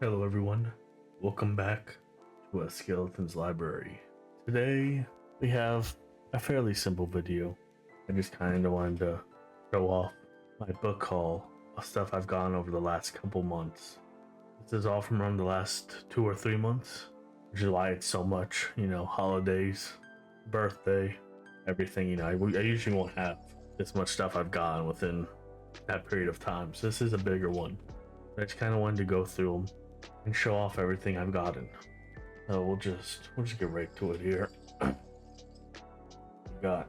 Hello everyone, welcome back to a Skeleton's Library. Today we have a fairly simple video. I just kind of wanted to show off my book haul of stuff I've gotten over the last couple months. This is all from around the last 2 or 3 months, which is why it's so much, holidays, birthday, everything, I usually won't have this much stuff I've gotten within that period of time, so this is a bigger one. I just kind of wanted to go through them and show off everything I've gotten. So we'll just get right to it here. We got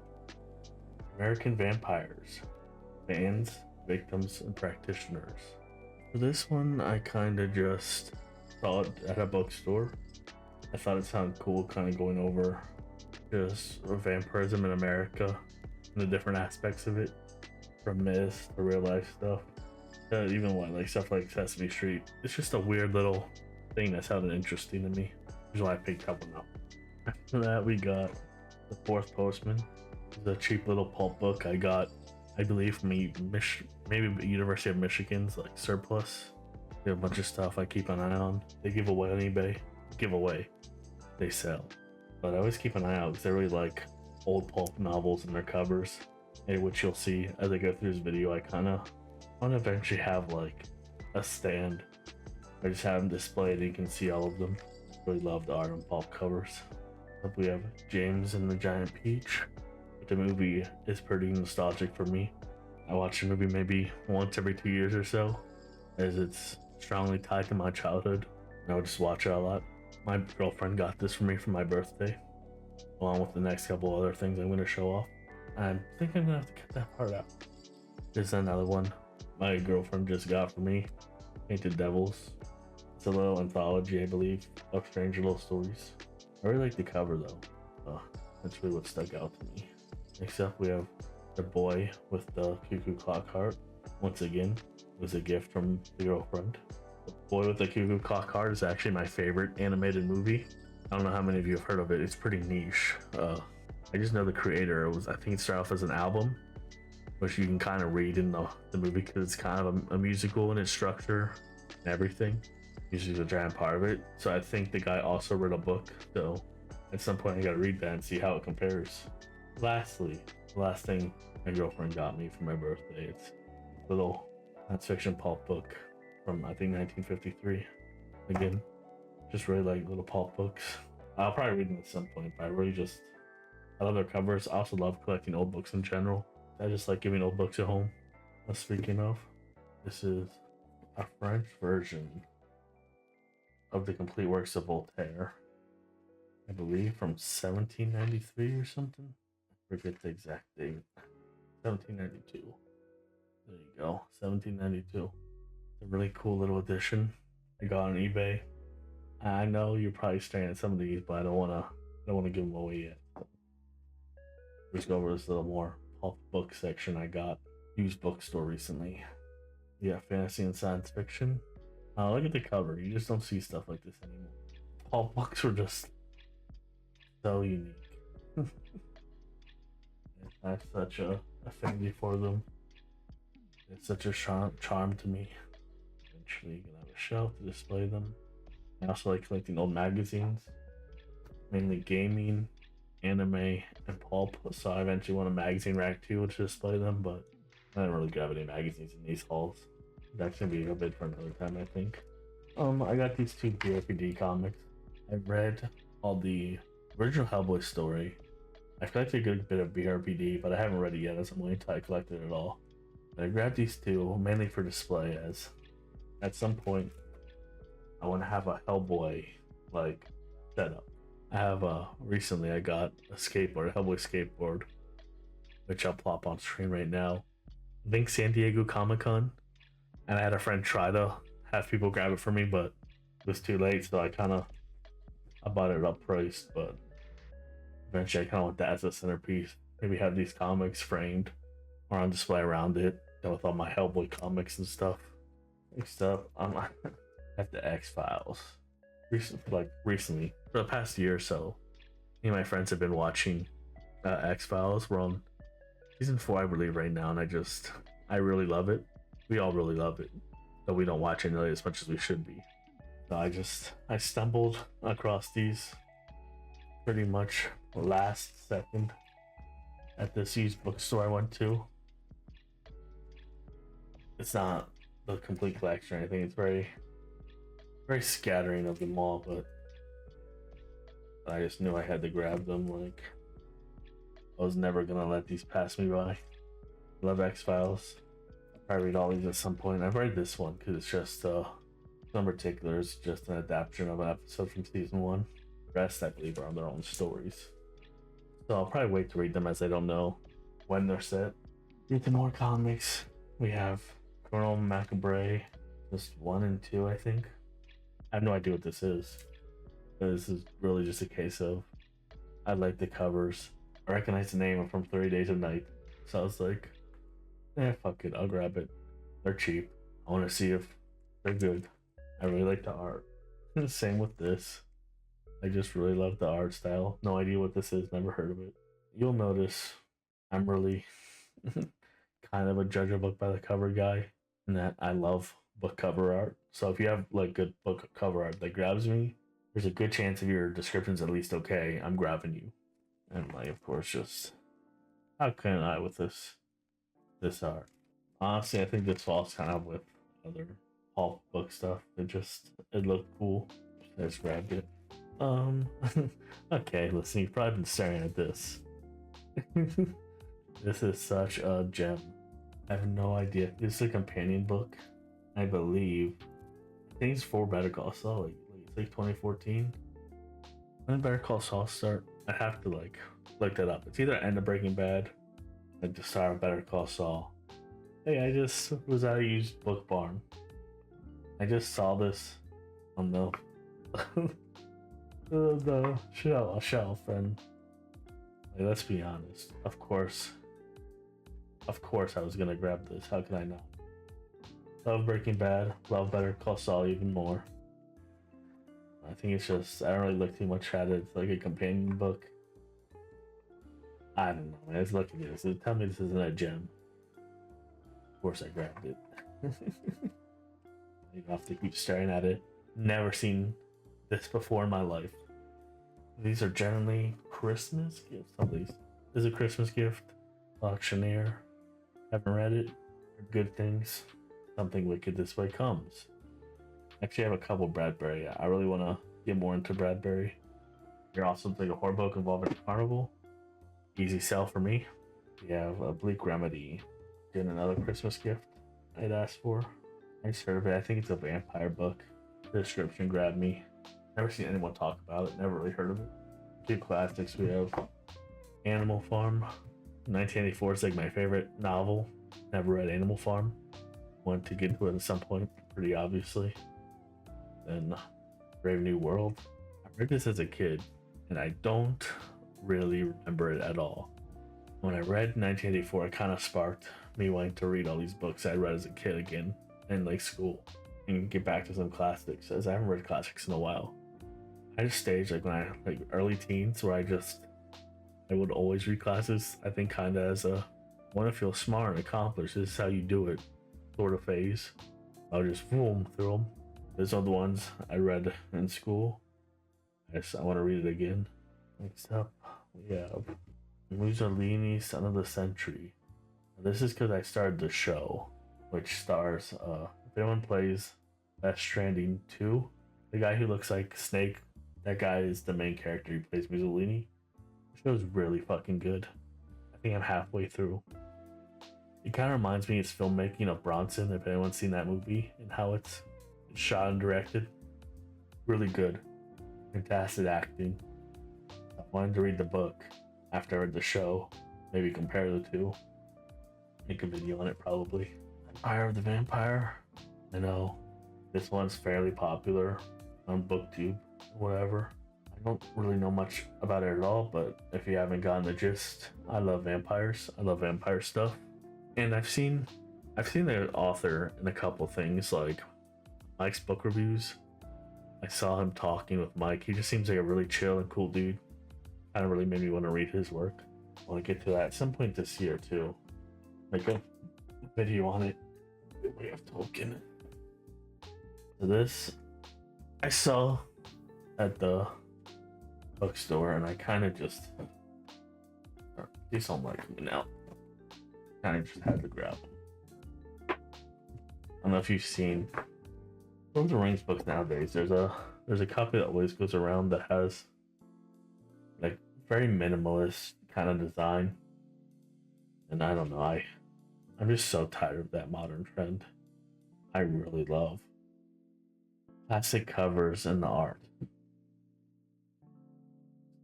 American Vampires, Fans, Victims, and Practitioners. For this one, I kind of just saw it at a bookstore. I thought it sounded cool, kind of going over just vampirism in America and the different aspects of it, from myths to real life stuff. Even like stuff like Sesame Street. It's just a weird little thing that sounded interesting to me, which is why I picked up one up. After that, we got The Fourth Postman. It's a cheap little pulp book I got, I believe, from maybe University of Michigan's like surplus. They have a bunch of stuff I keep an eye on. They give away on eBay. They sell. But I always keep an eye out because I really like old pulp novels and their covers, and which you'll see as I go through this video. I want to eventually have like a stand. I just have them displayed and you can see all of them. Really love the art and pulp covers. Up we have James and the Giant Peach. The movie is pretty nostalgic for me. I watch the movie maybe once every 2 years or so, as it's strongly tied to my childhood. I would just watch it a lot. My girlfriend got this for me for my birthday, along with the next couple other things I'm going to show off. I think I'm going to have to cut that part out. There's another one my girlfriend just got for me, Painted Devils. It's a little anthology, I believe, of strange little stories. I really like the cover though. That's really what stuck out to me. Next up, we have The Boy with the Cuckoo Clock Heart. Once again, it was a gift from the girlfriend. The Boy with the Cuckoo Clock Heart is actually my favorite animated movie. I don't know how many of you have heard of it. It's pretty niche. I just know the creator. I think it started off as an album, which you can kind of read in the movie because it's kind of a musical in its structure and everything. Music's a giant part of it. So I think the guy also wrote a book. So at some point I gotta read that and see how it compares. Lastly, the last thing my girlfriend got me for my birthday, it's a little science fiction pulp book from I think 1953. Again, just really like little pulp books. I'll probably read them at some point, but I love their covers. I also love collecting old books in general. I just like giving old books at home. Speaking of, this is a French version of the complete works of Voltaire, I believe from 1793 or something. I forget the exact date. 1792. There you go, 1792. It's a really cool little edition I got on eBay. I know you're probably staring at some of these, but I don't wanna give them away yet. Let's go over this little more pulp book section I got. Used bookstore recently. Yeah, fantasy and science fiction. Look at the cover. You just don't see stuff like this anymore. Pulp books were just so unique. I have such a affinity for them. It's such a charm to me. Eventually, you can have a shelf to display them. I also like collecting old magazines, mainly gaming, anime, and pulp. So I eventually want a magazine rack too to display them, but I didn't really grab any magazines in these hauls. That's gonna be a bit for another time, I think. I got these 2 BRPD comics. I read all the original Hellboy story. I collected a good bit of BRPD, but I haven't read it yet, as I'm waiting until I collect it all. But I grabbed these 2 mainly for display, as at some point I want to have a Hellboy like setup. I have recently I got a skateboard, a Hellboy skateboard, which I'll plop on screen right now. I think San Diego Comic-Con, and I had a friend try to have people grab it for me, but it was too late, so I bought it up priced, but eventually I kind of want that as a centerpiece. Maybe have these comics framed or on display around it, with all my Hellboy comics and stuff. Next up, I'm at the X-Files. Recently, for the past year or so, me and my friends have been watching X-Files. We're on season 4, I believe, right now, and I really love it. We all really love it, but we don't watch it nearly as much as we should be. So I stumbled across these pretty much last second at this used bookstore I went to. It's not the complete collection or anything. It's very scattering of them all, but I just knew I had to grab them. Like, I was never gonna let these pass me by. Love X-Files. I'll probably read all these at some point. I've read this one because it's just in particular is just an adaptation of an episode from season 1. The rest, I believe, are on their own stories. So I'll probably wait to read them as I don't know when they're set. Read the more comics. We have Colonel Macabre, just 1 and 2, I think. I have no idea what this is. This is really just a case of I like the covers. I recognize the name from 30 Days of Night. So I was like, fuck it, I'll grab it. They're cheap. I want to see if they're good. I really like the art. Same with this. I just really love the art style. No idea what this is, never heard of it. You'll notice I'm really kind of a judge a book by the cover guy, and that I love book cover art. So if you have like good book cover art that grabs me, there's a good chance if your description's at least okay, I'm grabbing you. And like, of course, just how can I with this art? Honestly, I think this falls kind of with other pulp book stuff. It looked cool. I just grabbed it. Okay, listen, you've probably been staring at this. This is such a gem. I have no idea. This is a companion book, I believe. I think it's for Better Call Saul. It's like 2014. When did Better Call Saul start? I have to like look that up. It's either end of Breaking Bad, like the start of Better Call Saul. Hey, I just was at a used book barn. I just saw this on the the shelf, and like, let's be honest. Of course, I was gonna grab this. How could I not? Love Breaking Bad. Love Better Call Saul even more. I think it's just I don't really look too much at it. It's like a companion book. I don't know, man. Let's look at this. Tell me this isn't a gem. Of course I grabbed it. You have to keep staring at it. Never seen this before in my life. These are generally Christmas gifts, at least. This is a Christmas gift. Auctioneer. Haven't read it. Good things. Something wicked this way comes. Actually, I have a couple Bradbury. I really want to get more into Bradbury. You're also like a horror book involving a carnival. Easy sell for me. We have a Bleak Remedy. Getting another Christmas gift I'd asked for. I just heard of it. I think it's a vampire book. The description grabbed me. Never seen anyone talk about it. Never really heard of it. 2 classics. We have Animal Farm. 1984 is like my favorite novel. Never read Animal Farm. Want to get into it at some point, pretty obviously. Then Brave New World. I read this as a kid, and I don't really remember it at all. When I read 1984, it kind of sparked me wanting to read all these books I read as a kid again in like school and get back to some classics, as I haven't read classics in a while. I just staged like when I like early teens where I would always read classics. I think kind of as a want to feel smart and accomplished. This is how you do it sort of phase. I'll just boom through them. These are the ones I read in school. I want to read it again. Next up, we have Mussolini, Son of the Century. This is because I started the show, which stars, if anyone plays Death Stranding 2, the guy who looks like Snake, that guy is the main character. He plays Mussolini. The show's really fucking good. I think I'm halfway through. It kind of reminds me of filmmaking of Bronson, if anyone's seen that movie, and how it's shot and directed. Really good. Fantastic acting. I wanted to read the book after I read the show. Maybe compare the two. Make a video on it probably. Empire of the Vampire. I know this one's fairly popular on BookTube, whatever. I don't really know much about it at all, but if you haven't gotten the gist, I love vampires. I love vampire stuff. And I've seen the author in a couple things like Mike's book reviews. I saw him talking with Mike. He just seems like a really chill and cool dude. Kind of really made me want to read his work. I want to get to that at some point this year too. Make a video on it. We have Tolkien. So this I saw at the bookstore and I kind of just, these don't like me now. Kind of just had to grab them. I don't know if you've seen Lord of the Rings books nowadays. There's a copy that always goes around that has like very minimalist kind of design, and I don't know. I'm just so tired of that modern trend. I really love classic covers and the art.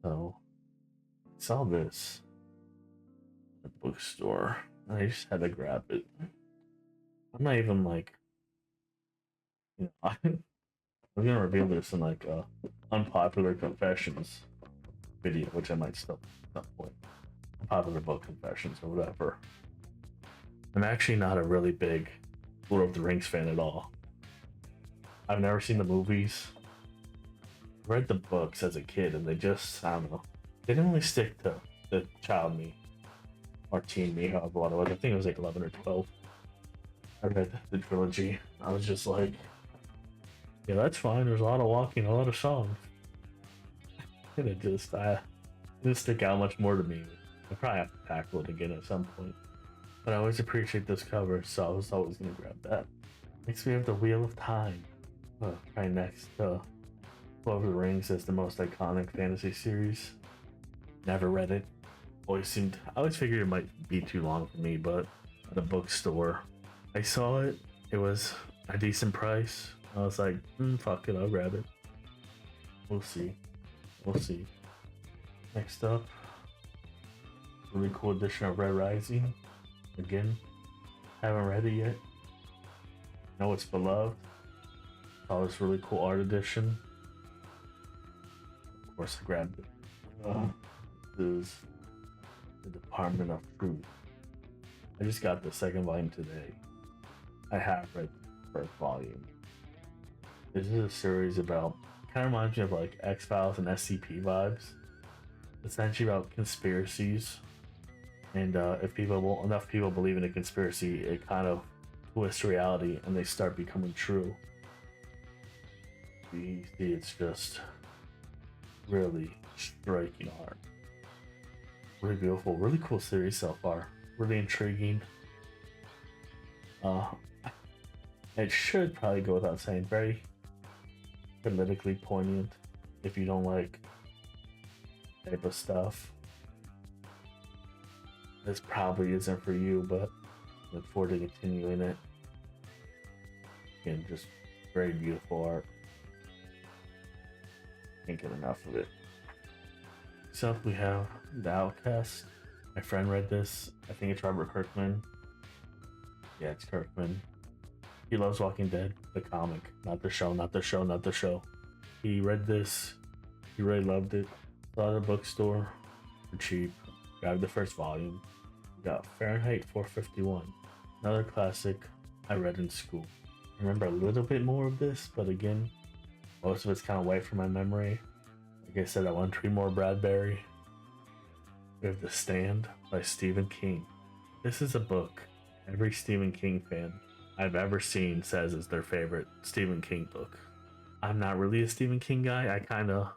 So I saw this at the bookstore and I just had to grab it. I'm not even like, I'm gonna reveal this in like a unpopular confessions video, which I might still at some point. Unpopular book confessions or whatever. I'm actually not a really big Lord of the Rings fan at all. I've never seen the movies. I read the books as a kid and they just, I don't know, they didn't really stick to the child me or teen me, however what it was. I think it was like 11 or 12. I read the trilogy. I was just like, yeah, that's fine. There's a lot of walking, a lot of songs. And it didn't stick out much more to me. I probably have to tackle it again at some point. But I always appreciate this cover, so I was always gonna grab that. Next we have the Wheel of Time. Right next to Lord of the Rings as the most iconic fantasy series. Never read it. I always figured it might be too long for me, but at the bookstore, I saw it. It was a decent price. I was like, fuck it, I'll grab it. We'll see. We'll see. Next up, really cool edition of Red Rising. Again, haven't read it yet. Know it's beloved. Saw this really cool art edition. Of course, I grabbed it. This is the Department of Truth. I just got the second volume today. I have read the first volume. This is a series about, kind of reminds me of like X-Files and SCP vibes. Essentially about conspiracies. And if enough people believe in a conspiracy, it kind of twists reality and they start becoming true. It's just really striking art. Really beautiful, really cool series so far. Really intriguing. It should probably go without saying, very politically poignant if you don't like type of stuff. This probably isn't for you, but look forward to continuing it. Again, just very beautiful art. Can't get enough of it. Next up, we have The Outcast. My friend read this. I think it's Robert Kirkman. Yeah, it's Kirkman. He loves Walking Dead, the comic, not the show, not the show, not the show. He read this. He really loved it. Saw it at a bookstore for cheap. Grabbed the first volume. Got Fahrenheit 451. Another classic I read in school. I remember a little bit more of this, but again, most of it's kind of wiped from my memory. Like I said, I want to read more Bradbury. We have The Stand by Stephen King. This is a book every Stephen King fan I've ever seen says is their favorite Stephen King book. I'm not really a Stephen King guy. I kind of,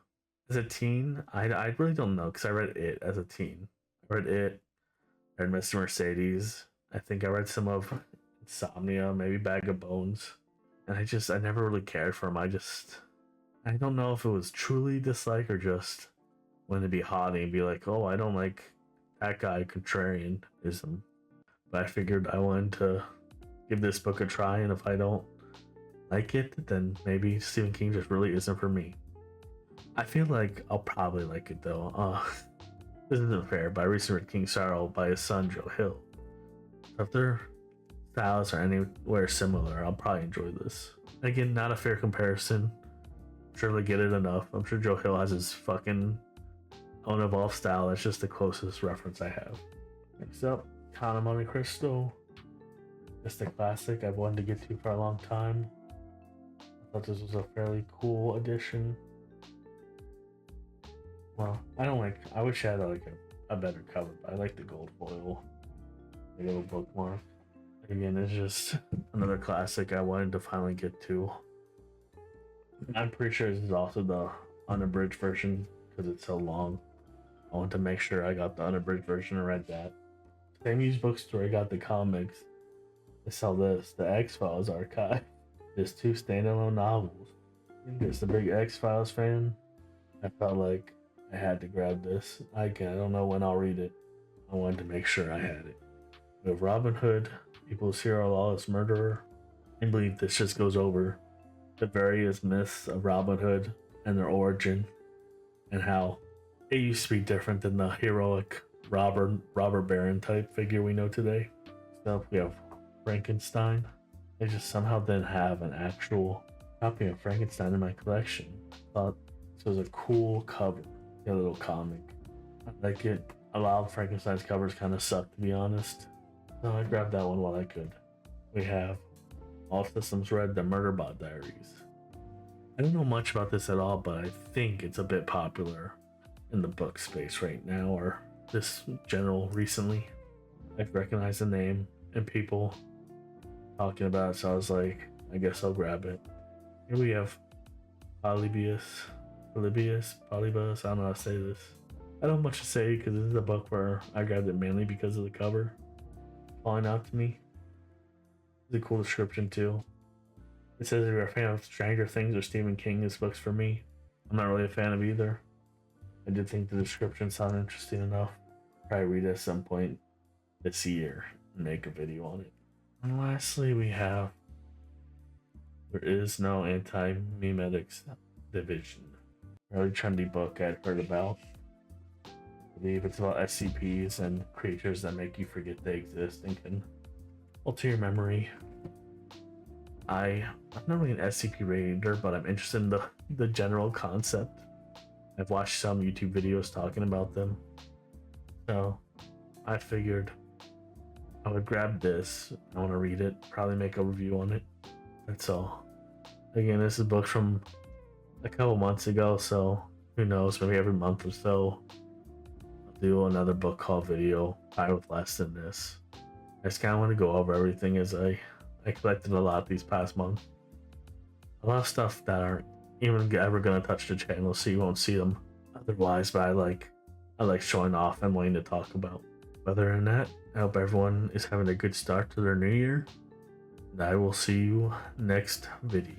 as a teen, I really don't know because I read it as a teen. I read it, I read Mr. Mercedes. I think I read some of Insomnia, maybe Bag of Bones. And I never really cared for him. I don't know if it was truly dislike or just wanted to be haughty and be like, oh, I don't like that guy, contrarianism. But I figured I wanted to give this book a try, and if I don't like it, then maybe Stephen King just really isn't for me. I feel like I'll probably like it though. This isn't fair, but I recently read King's Sorrow by his son Joe Hill. So if their styles are anywhere similar, I'll probably enjoy this. Again, not a fair comparison. Surely get it enough. I'm sure Joe Hill has his fucking own evolved style. That's just the closest reference I have. Next up, Count of Monte Cristo. Just a classic I've wanted to get to for a long time. I thought this was a fairly cool addition. Well, I wish I had a better cover, but I like the gold foil. The little bookmark. Again, it's just another classic I wanted to finally get to. I'm pretty sure this is also the unabridged version because it's so long. I want to make sure I got the unabridged version and read that. Same used bookstore I got the comics. They sell this, the X-Files archive. There's 2 standalone novels. Just a big X-Files fan. I felt like I had to grab this. I don't know when I'll read it. I wanted to make sure I had it. We have Robin Hood, People's Hero, Lawless Murderer. I believe this just goes over the various myths of Robin Hood and their origin, and how it used to be different than the heroic robber baron type figure we know today. So we have Frankenstein. I just somehow didn't have an actual copy of Frankenstein in my collection. Thought this was a cool cover, a little comic. I like it. A lot of Frankenstein's covers kind of suck, to be honest. So I grabbed that one while I could. We have All Systems Red, The Murderbot Diaries. I don't know much about this at all, but I think it's a bit popular in the book space right now, or this general recently. I've recognized the name and people talking about it, so I was like, I guess I'll grab it. Here we have Polybius, I don't know how to say this. I don't have much to say because this is a book where I grabbed it mainly because of the cover falling out to me. It's a cool description too. It says if you're a fan of Stranger Things or Stephen King, this book's for me. I'm not really a fan of either. I did think the description sounded interesting enough. Probably read it at some point this year and make a video on it. And lastly, we have There Is No Anti-Memetics Division. Really trendy book I'd heard about. I believe it's about SCPs and creatures that make you forget they exist and can alter your memory. I'm not really an SCP reader, but I'm interested in the general concept. I've watched some YouTube videos talking about them. So I figured I would grab this. I want to read it, probably make a review on it. That's all. Again, this is a book from a couple months ago, so who knows, maybe every month or so I'll do another book haul video, probably with less than this. I just kind of want to go over everything as I collected a lot these past months. A lot of stuff that aren't even ever going to touch the channel, so you won't see them otherwise, but I like showing off and wanting to talk about. Other than that, I hope everyone is having a good start to their new year, and I will see you next video.